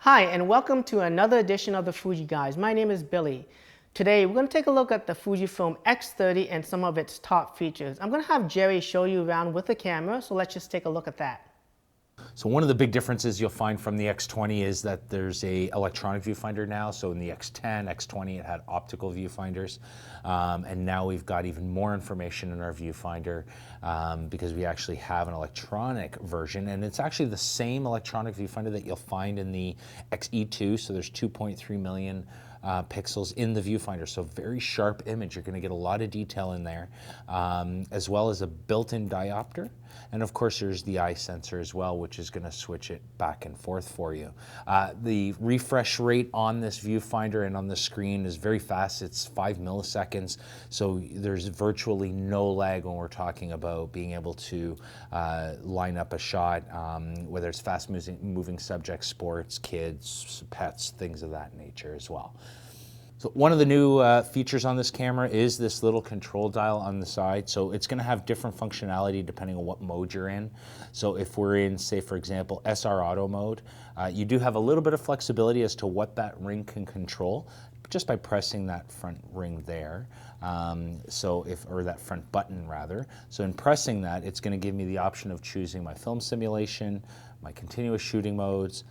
Hi, and welcome to another edition of the Fuji Guys. My name is Billy. Today, we're going to take a look at the Fujifilm X30 and some of its top features. I'm going to have Jerry show you around with the camera, so let's just take a look at that. So one of the big differences you'll find from the X20 is that there's a electronic viewfinder now. So in the X10, X20, it had optical viewfinders. And now we've got even more information in our viewfinder because we actually have an electronic version. And it's actually the same electronic viewfinder that you'll find in the XE2. So there's 2.3 million pixels in the viewfinder, so very sharp image. You're going to get a lot of detail in there, as well as a built-in diopter, and of course there's the eye sensor as well, which is going to switch it back and forth for you. The refresh rate on this viewfinder and on the screen is very fast. It's 5 milliseconds, so there's virtually no lag when we're talking about being able to line up a shot, whether it's fast moving subjects, sports, kids, pets, things of that nature as well. So one of the new features on this camera is this little control dial on the side. So it's going to have different functionality depending on what mode you're in. So if we're in, say, for example, SR Auto mode, you do have a little bit of flexibility as to what that ring can control just by pressing that front ring there. Or that front button rather. So in pressing that, it's going to give me the option of choosing my film simulation, my continuous shooting modes,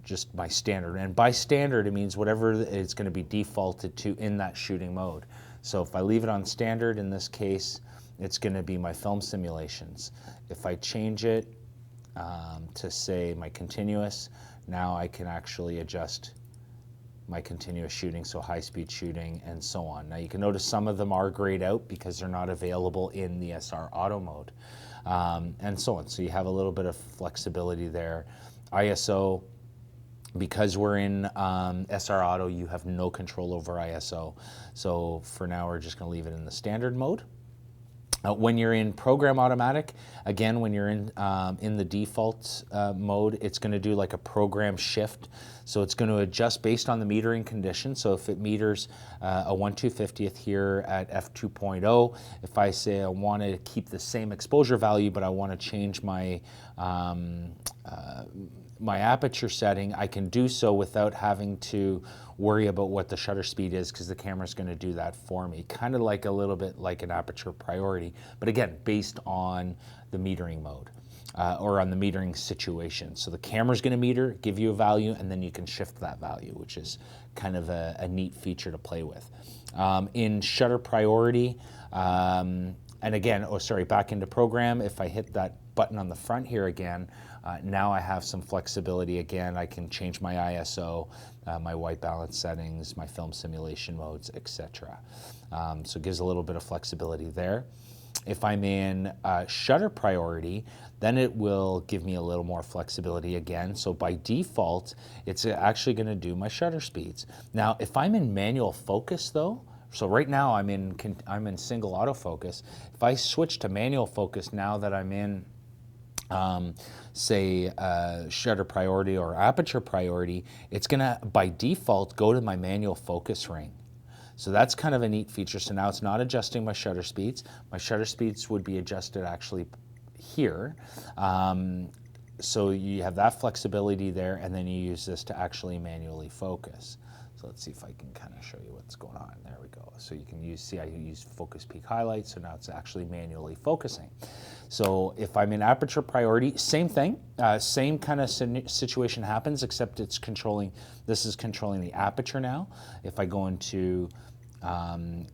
just my standard. And by standard, it means whatever it's going to be defaulted to in that shooting mode. So if I leave it on standard, in this case, it's going to be my film simulations. If I change it to say my continuous, now I can actually adjust my continuous shooting, so high-speed shooting and so on. Now you can notice some of them are grayed out because they're not available in the SR Auto mode, and so on. So you have a little bit of flexibility there. ISO, because we're in SR Auto, you have no control over ISO. So for now, we're just going to leave it in the standard mode. When you're in program automatic, again, when you're in the default mode, it's going to do like a program shift. So it's going to adjust based on the metering condition. So if it meters a 1/250th here at f2.0, if I say I want to keep the same exposure value, but I want to change my my aperture setting, I can do so without having to worry about what the shutter speed is because the camera's going to do that for me. Kind of like a little bit like an aperture priority, but again, based on the metering mode or on the metering situation. So the camera's going to meter, give you a value, and then you can shift that value, which is kind of a neat feature to play with. In shutter priority, and again, back into program, if I hit that button on the front here again, now I have some flexibility again. I can change my ISO, my white balance settings, my film simulation modes, etc. So it gives a little bit of flexibility there. If I'm in shutter priority, then it will give me a little more flexibility again. So by default, it's actually going to do my shutter speeds. Now, if I'm in manual focus though, so right now I'm in single autofocus. If I switch to manual focus now that I'm in say shutter priority or aperture priority, it's gonna by default go to my manual focus ring. So that's kind of a neat feature. So now it's not adjusting my shutter speeds. My shutter speeds would be adjusted actually here. So you have that flexibility there, and then you use this to actually manually focus. So let's see if I can kind of show you what's going on. There we go. So you can see I use focus peak highlight, so now it's actually manually focusing. So if I'm in aperture priority, same thing, same kind of situation happens, except it's controlling, this is controlling the aperture now. If I go into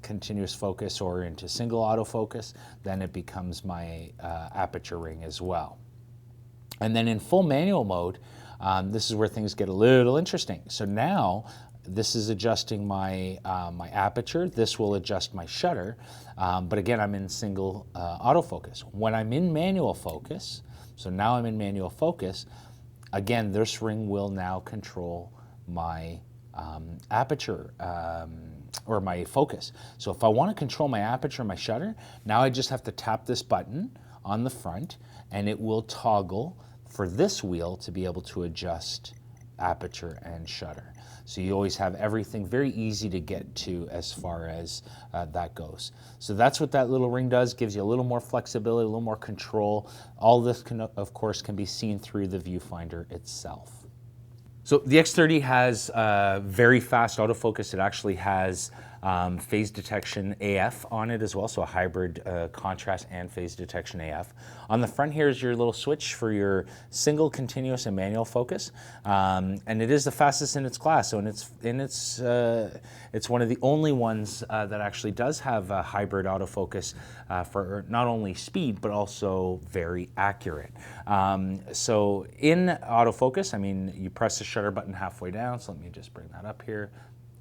continuous focus or into single autofocus, then it becomes my aperture ring as well. And then in full manual mode, this is where things get a little interesting. So now this is adjusting my my aperture. This will adjust my shutter. But again, I'm in single autofocus. When I'm in manual focus, so now I'm in manual focus, again, this ring will now control my aperture or my focus. So if I want to control my aperture and my shutter, now I just have to tap this button on the front and it will toggle for this wheel to be able to adjust aperture and shutter. So you always have everything very easy to get to as far as that goes. So that's what that little ring does, gives you a little more flexibility, a little more control. All this, of course, can be seen through the viewfinder itself. So the X30 has very fast autofocus. It actually has phase detection AF on it as well, so a hybrid contrast and phase detection AF. On the front here is your little switch for your single, continuous, and manual focus, and it is the fastest in its class. So it's one of the only ones that actually does have a hybrid autofocus for not only speed but also very accurate. So in autofocus, I mean, you press the shutter button halfway down. So let me just bring that up here.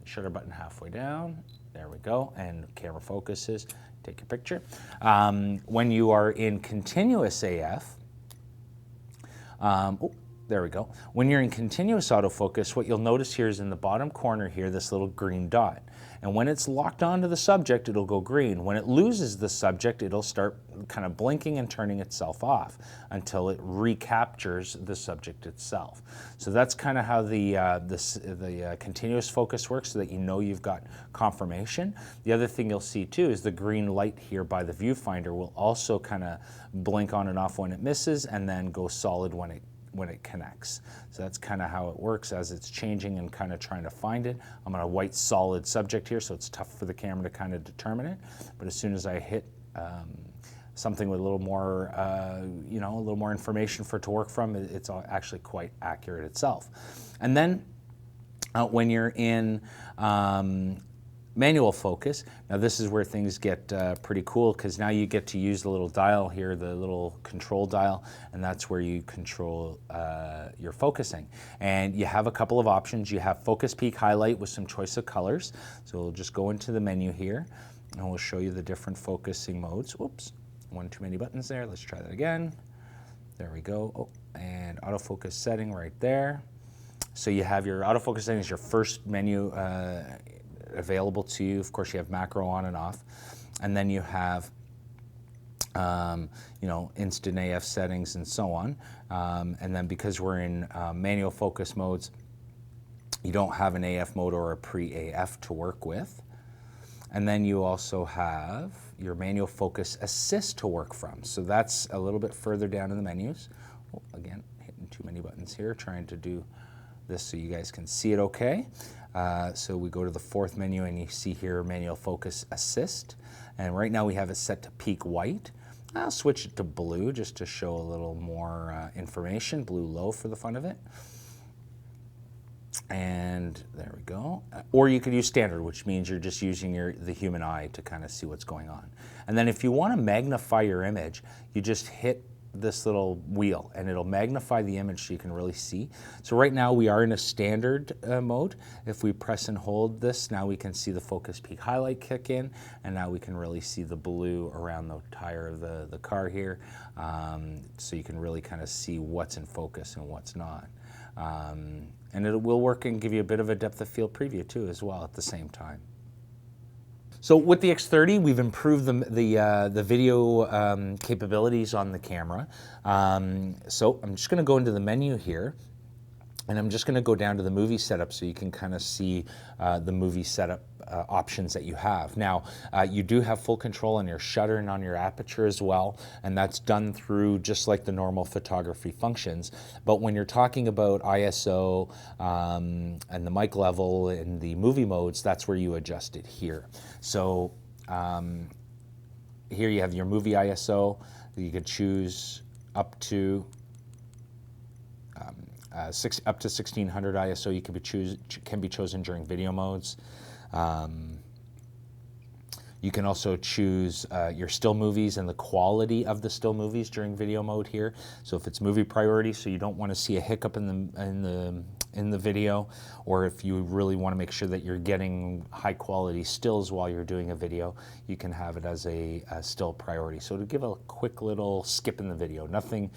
Shutter button halfway down, there we go, and camera focuses, take your picture. When you are in continuous AF, there we go. When you're in continuous autofocus, what you'll notice here is in the bottom corner here, this little green dot. And when it's locked onto the subject, it'll go green. When it loses the subject, it'll start kind of blinking and turning itself off until it recaptures the subject itself. So that's kind of how the continuous focus works, so that you know you've got confirmation. The other thing you'll see too is the green light here by the viewfinder will also kind of blink on and off when it misses, and then go solid when it connects. So that's kind of how it works as it's changing and kind of trying to find it. I'm on a white solid subject here, so it's tough for the camera to kind of determine it. But as soon as I hit something with a little more, a little more information for it to work from, it's actually quite accurate itself. And then when you're in manual focus, now this is where things get pretty cool, because now you get to use the little dial here, the little control dial, and that's where you control your focusing. And you have a couple of options. You have focus, peak, highlight with some choice of colors. So we'll just go into the menu here, and we'll show you the different focusing modes. Whoops, one too many buttons there. Let's try that again. There we go. Oh, and autofocus setting right there. So you have your autofocus setting is your first menu available to you. Of course, you have macro on and off, and then you have instant AF settings and so on. And then because we're in manual focus modes, you don't have an AF mode or a pre-AF to work with. And then you also have your manual focus assist to work from. So that's a little bit further down in the menus. Oh, again, hitting too many buttons here, trying to do this so you guys can see it okay. So we go to the fourth menu, and you see here manual focus assist. And right now we have it set to peak white. I'll switch it to blue just to show a little more information, blue low for the fun of it. And there we go. Or you could use standard, which means you're just using the human eye to kind of see what's going on. And then if you want to magnify your image, you just hit this little wheel and it'll magnify the image so you can really see. So right now we are in a standard mode. If we press and hold this, now we can see the focus, peak, highlight kick in, and now we can really see the blue around the tire of the car here. So you can really kind of see what's in focus and what's not. And it will work and give you a bit of a depth of field preview too as well at the same time. So with the X30, we've improved the video capabilities on the camera. So I'm just going to go into the menu here, and I'm just going to go down to the movie setup so you can kind of see the movie setup options that you have. Now, you do have full control on your shutter and on your aperture as well, and that's done through just like the normal photography functions. But when you're talking about ISO and the mic level and the movie modes, that's where you adjust it here. So here you have your movie ISO. You could choose up to 1600 ISO. You can be chosen during video modes. You can also choose your still movies and the quality of the still movies during video mode here. So if it's movie priority, so you don't want to see a hiccup in the video, or if you really want to make sure that you're getting high quality stills while you're doing a video, you can have it as a still priority. So to give a quick little skip in the video, nothing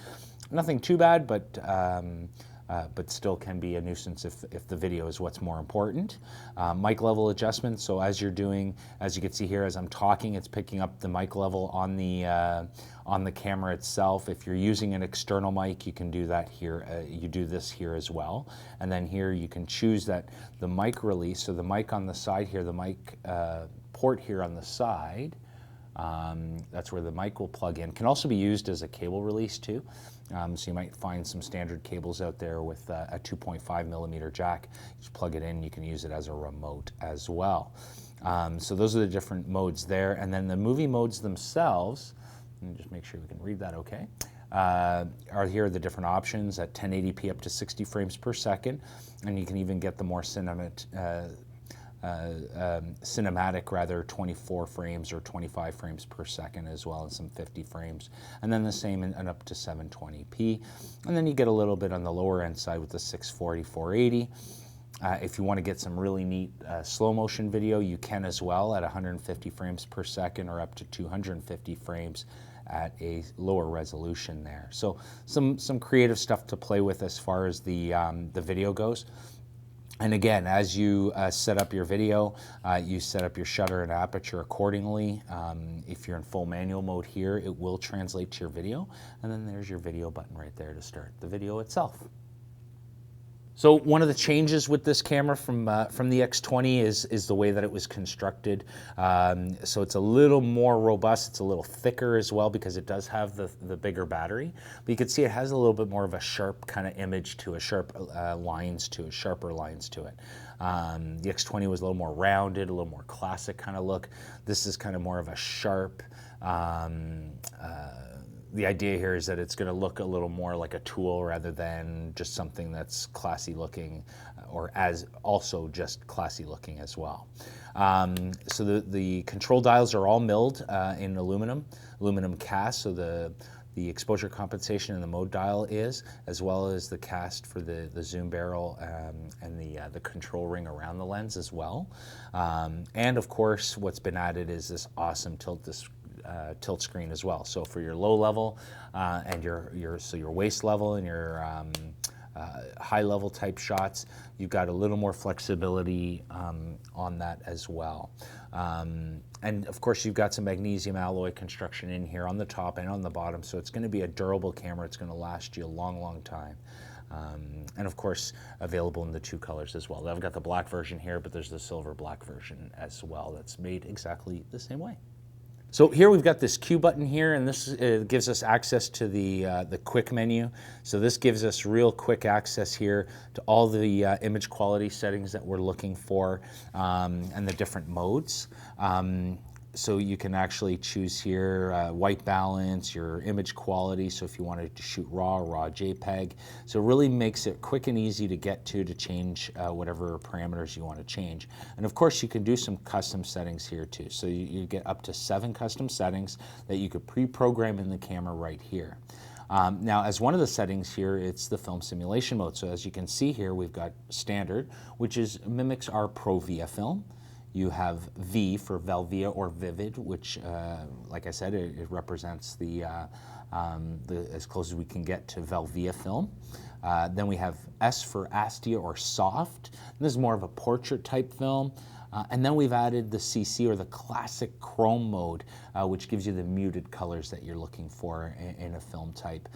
too bad, but still can be a nuisance if the video is what's more important. Mic level adjustment, so as you can see here, as I'm talking, it's picking up the mic level on the camera itself. If you're using an external mic, you can do that here. You do this here as well. And then here you can choose that the mic release, so the mic on the side here, the mic port here on the side, That's where the mic will plug in. Can also be used as a cable release too. So you might find some standard cables out there with a 2.5 millimeter jack. Just plug it in, you can use it as a remote as well. So those are the different modes there. And then the movie modes themselves, let me just make sure we can read that okay, are here are the different options at 1080p up to 60 frames per second. And you can even get the more cinematic rather 24 frames or 25 frames per second as well as some 50 frames, and then the same and up to 720p. And then you get a little bit on the lower end side with the 640, 480. If you want to get some really neat slow motion video, you can as well at 150 frames per second or up to 250 frames at a lower resolution there. So some creative stuff to play with as far as the video goes. And again, as you set up your video, you set up your shutter and aperture accordingly. If you're in full manual mode here, it will translate to your video. And then there's your video button right there to start the video itself. So one of the changes with this camera from the X20 is the way that it was constructed. So it's a little more robust, it's a little thicker as well because it does have the bigger battery. But you can see it has a little bit more of a sharp kind of image to it, sharper lines to it. The X20 was a little more rounded, a little more classic kind of look. This is kind of more of a sharp, the idea here is that it's going to look a little more like a tool rather than just something that's classy looking, or as also just classy looking as well. So the control dials are all milled in aluminum cast, so the exposure compensation and the mode dial is, as well as the cast for the zoom barrel and the control ring around the lens as well. And of course, what's been added is this awesome tilt screen as well. So for your low level and your waist level and your high level type shots, you've got a little more flexibility on that as well. And of course you've got some magnesium alloy construction in here on the top and on the bottom, so it's going to be a durable camera. It's going to last you a long time. And of course available in the two colors as well. I've got the black version here, but there's the silver black version as well that's made exactly the same way. So here we've got this Q button here, and this gives us access to the quick menu. So this gives us real quick access here to all the image quality settings that we're looking for and the different modes. So you can actually choose here white balance, your image quality, so if you wanted to shoot raw JPEG. So it really makes it quick and easy to get to change whatever parameters you want to change. And of course you can do some custom settings here too. So you get up to 7 custom settings that you could pre-program in the camera right here. Now, as one of the settings here, it's the film simulation mode. So as you can see here, we've got standard, which mimics our Pro Via film. You have V for Velvia or Vivid, which, like I said, it represents the as close as we can get to Velvia film. Then we have S for Astia or Soft. This is more of a portrait type film. And then we've added the CC or the classic chrome mode, which gives you the muted colors that you're looking for in a film type.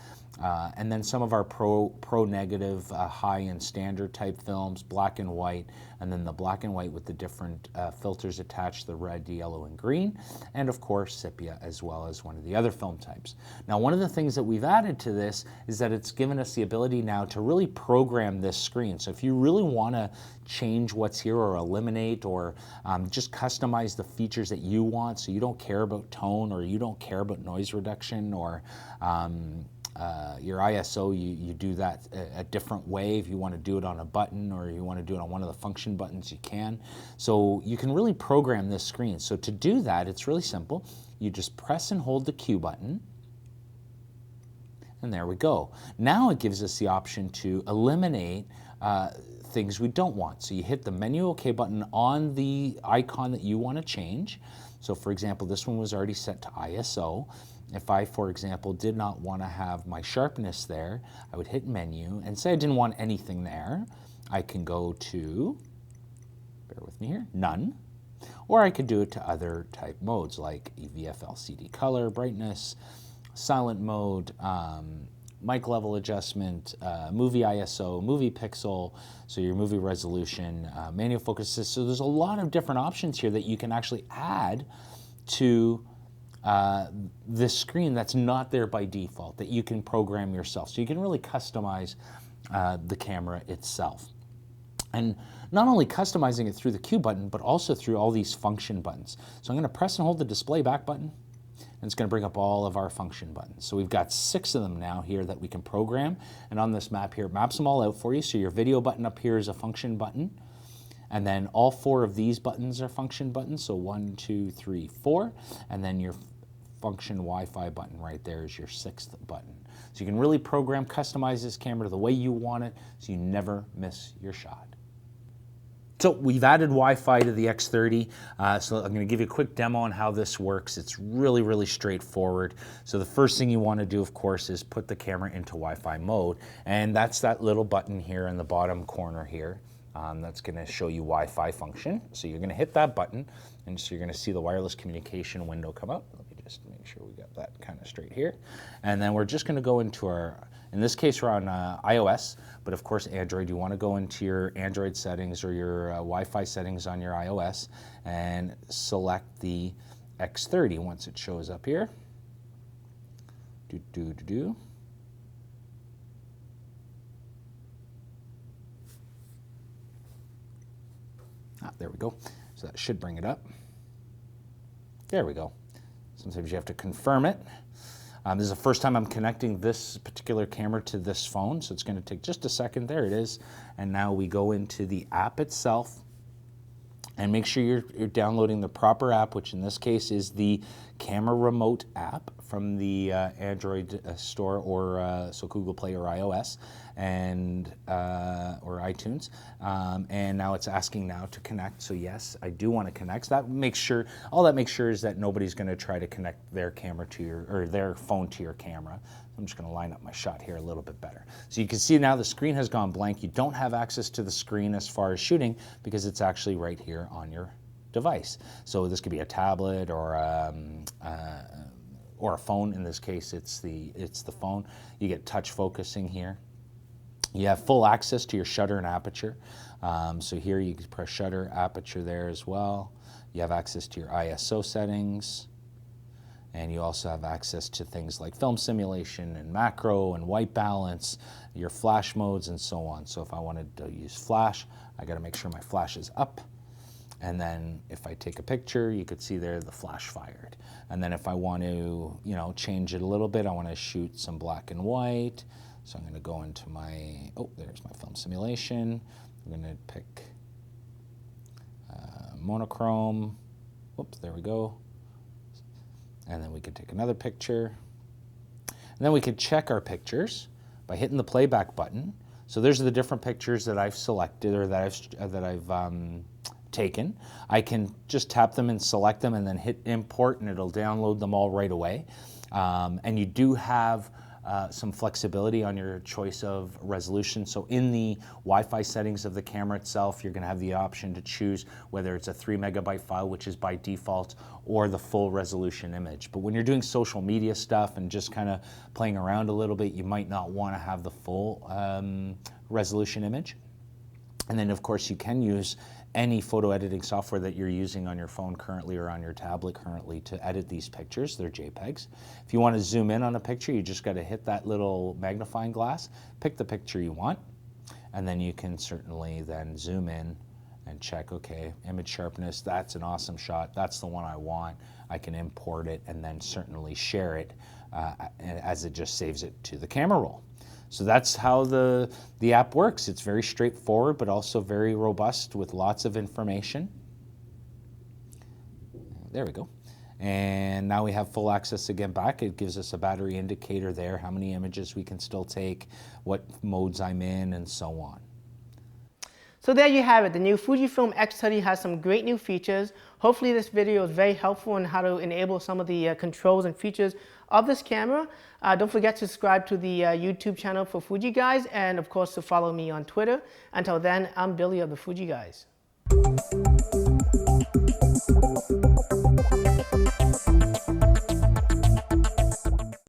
And then some of our pro negative, high and standard type films, black and white, and then the black and white with the different filters attached, the red, yellow, and green, and of course sepia as well as one of the other film types. Now, one of the things that we've added to this is that it's given us the ability now to really program this screen. So if you really want to change what's here or eliminate or just customize the features that you want, so you don't care about tone or you don't care about noise reduction or your ISO, you do that a different way. If you want to do it on a button or you want to do it on one of the function buttons, you can. So you can really program this screen. So to do that, it's really simple. You just press and hold the Q button. And there we go. Now it gives us the option to eliminate things we don't want. So you hit the menu OK button on the icon that you want to change. So for example, this one was already set to ISO. If I, for example, did not want to have my sharpness there, I would hit menu and say I didn't want anything there. I can go to, bear with me here, none. Or I could do it to other type modes like EVF LCD color, brightness, silent mode, mic level adjustment, movie ISO, movie pixel, so your movie resolution, manual focus. So there's a lot of different options here that you can actually add to this screen that's not there by default that you can program yourself. So you can really customize the camera itself. And not only customizing it through the Q button, but also through all these function buttons. So I'm going to press and hold the display back button, and it's going to bring up all of our function buttons. So we've got 6 of them now here that we can program. And on this map here, it maps them all out for you. So your video button up here is a function button. And then all 4 of these buttons are function buttons. So 1, 2, 3, 4. And then your function Wi-Fi button right there is your 6th button. So you can really program, customize this camera the way you want it, so you never miss your shot. So we've added Wi-Fi to the X30, so I'm going to give you a quick demo on how this works. It's really, really straightforward. So the first thing you want to do, of course, is put the camera into Wi-Fi mode, and that's that little button here in the bottom corner here. That's going to show you Wi-Fi function. So you're going to hit that button, and so you're going to see the wireless communication window come up. Let me just make sure we got that kind of straight here. And then we're just going to go into our, in this case we're on iOS, but of course Android, you want to go into your Android settings or your Wi-Fi settings on your iOS and select the X30 once it shows up here. There we go. So that should bring it up. There we go. Sometimes you have to confirm it. This is the first time I'm connecting this particular camera to this phone, so it's going to take just a second. There it is. And now we go into the app itself and make sure you're downloading the proper app, which in this case is the Camera Remote app from the Android store or so Google Play or iOS and or iTunes. And now it's asking now to connect. So yes, I do want to connect. So that makes sure, all that makes sure is that nobody's going to try to connect their camera to your, or their phone to your camera. I'm just going to line up my shot here a little bit better. So you can see now the screen has gone blank. You don't have access to the screen as far as shooting because it's actually right here on your device. So this could be a tablet or a phone. In this case, it's the phone. You get touch focusing here. You have full access to your shutter and aperture. So here you can press shutter, aperture there as well. You have access to your ISO settings. And you also have access to things like film simulation and macro and white balance, your flash modes and so on. So if I wanted to use flash, I got to make sure my flash is up. And then if I take a picture, you could see there the flash fired. And then if I want to, change it a little bit, I want to shoot some black and white. So I'm going to go into my, there's my film simulation. I'm going to pick monochrome. Whoops, there we go. And then we can take another picture. And then we can check our pictures by hitting the playback button. So there's the different pictures that I've selected or that I've taken. I can just tap them and select them and then hit import and it'll download them all right away. And you do have some flexibility on your choice of resolution. So in the Wi-Fi settings of the camera itself, you're going to have the option to choose whether it's a 3 megabyte file, which is by default, or the full resolution image. But when you're doing social media stuff and just kind of playing around a little bit, you might not want to have the full resolution image. And then of course you can use any photo editing software that you're using on your phone currently or on your tablet currently to edit these pictures. They're JPEGs. If you want to zoom in on a picture, you just got to hit that little magnifying glass, pick the picture you want, and then you can certainly then zoom in and check, okay, image sharpness, that's an awesome shot, that's the one I want. I can import it and then certainly share it as it just saves it to the camera roll. So that's how the app works. It's very straightforward, but also very robust with lots of information. There we go. And now we have full access again back. It gives us a battery indicator there, how many images we can still take, what modes I'm in, and so on. So there you have it. The new Fujifilm X30 has some great new features. Hopefully this video is very helpful on how to enable some of the controls and features of this camera. Don't forget to subscribe to the YouTube channel for Fuji Guys, and of course to follow me on Twitter. Until then, I'm Billy of the Fuji Guys.